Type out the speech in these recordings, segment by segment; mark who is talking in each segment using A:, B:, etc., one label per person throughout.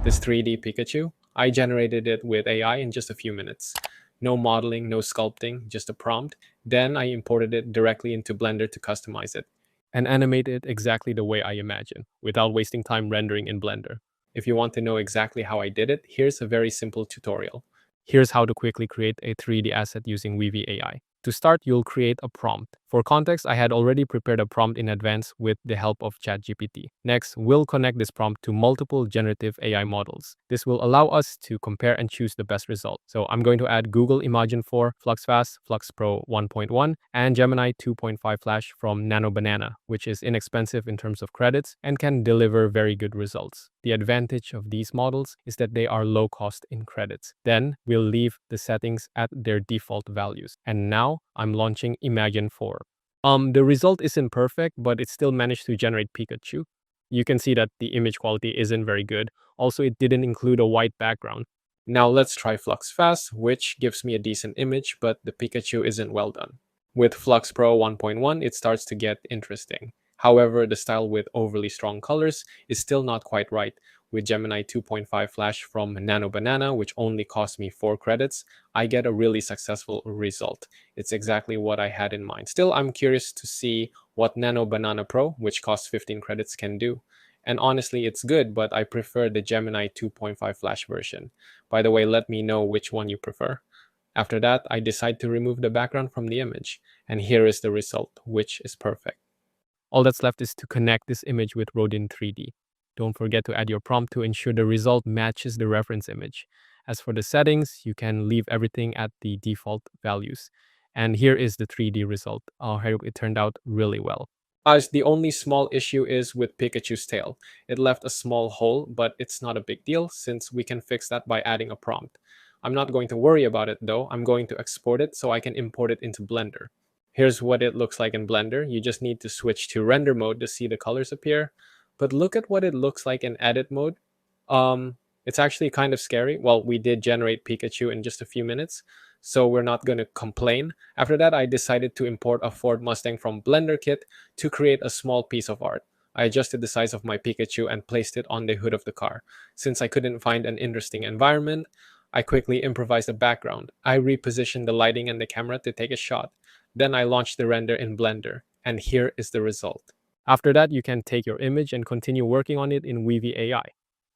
A: This 3D Pikachu, I generated it with AI in just a few minutes. No modeling, no sculpting, just a prompt. Then I imported it directly into Blender to customize it and animate it exactly the way I imagine, without wasting time rendering in Blender. If you want to know exactly how I did it, here's a very simple tutorial. Here's how to quickly create a 3D asset using Weavy AI. To start, you'll create a prompt. For context, I had already prepared a prompt in advance with the help of ChatGPT. Next, we'll connect this prompt to multiple generative AI models. This will allow us to compare and choose the best result. So I'm going to add Google Imagen 4, Flux Fast, Flux Pro 1.1, and Gemini 2.5 Flash from Nano Banana, which is inexpensive in terms of credits and can deliver very good results. The advantage of these models is that they are low cost in credits. Then we'll leave the settings at their default values. And now I'm launching Imagen 4. The result isn't perfect, but it still managed to generate Pikachu. You can see that the image quality isn't very good. Also, it didn't include a white background. Now let's try Flux Fast, which gives me a decent image, but the Pikachu isn't well done. With Flux Pro 1.1, it starts to get interesting. However, the style with overly strong colors is still not quite right. With Gemini 2.5 Flash from Nano Banana, which only cost me 4 credits, I get a really successful result. It's exactly what I had in mind. Still, I'm curious to see what Nano Banana Pro, which costs 15 credits, can do. And honestly, it's good, but I prefer the Gemini 2.5 Flash version. By the way, let me know which one you prefer. After that, I decide to remove the background from the image, and here is the result, which is perfect. All that's left is to connect this image with Rodin 3D. Don't forget to add your prompt to ensure the result matches the reference image. As for the settings, you can leave everything at the default values. And here is the 3D result. I hope it turned out really well. As the only small issue is with Pikachu's tail. It left a small hole, but it's not a big deal since we can fix that by adding a prompt. I'm not going to worry about it though. I'm going to export it so I can import it into Blender. Here's what it looks like in Blender. You just need to switch to render mode to see the colors appear. But look at what it looks like in edit mode. It's actually kind of scary. Well, we did generate Pikachu in just a few minutes, so we're not going to complain. After that, I decided to import a Ford Mustang from BlenderKit to create a small piece of art. I adjusted the size of my Pikachu and placed it on the hood of the car. Since I couldn't find an interesting environment, I quickly improvised a background. I repositioned the lighting and the camera to take a shot. Then I launched the render in Blender, and here is the result. After that, you can take your image and continue working on it in Weavy AI.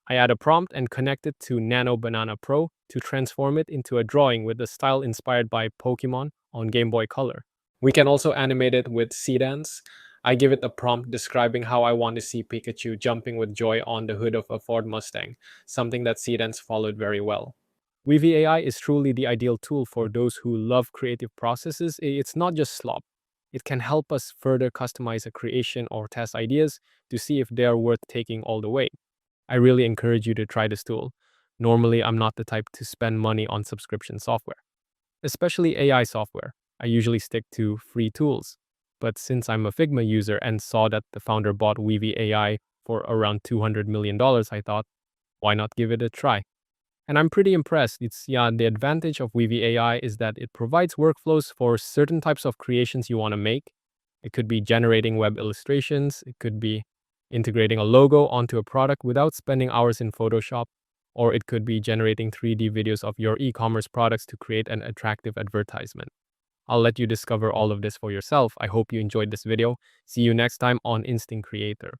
A: I add a prompt and connect it to Nano Banana Pro to transform it into a drawing with a style inspired by Pokemon on Game Boy Color. We can also animate it with Seedance. I give it a prompt describing how I want to see Pikachu jumping with joy on the hood of a Ford Mustang, something that Seedance followed very well. Weavy AI is truly the ideal tool for those who love creative processes. It's not just slop. It can help us further customize a creation or test ideas to see if they are worth taking all the way. I really encourage you to try this tool. Normally, I'm not the type to spend money on subscription software, especially AI software. I usually stick to free tools. But since I'm a Figma user and saw that the founder bought Weavy AI for around $200 million, I thought, why not give it a try? And I'm pretty impressed. The advantage of Weavy AI is that it provides workflows for certain types of creations you want to make. It could be generating web illustrations, it could be integrating a logo onto a product without spending hours in Photoshop, or it could be generating 3D videos of your e-commerce products to create an attractive advertisement. I'll let you discover all of this for yourself. I hope you enjoyed this video. See you next time on Instinct Creator.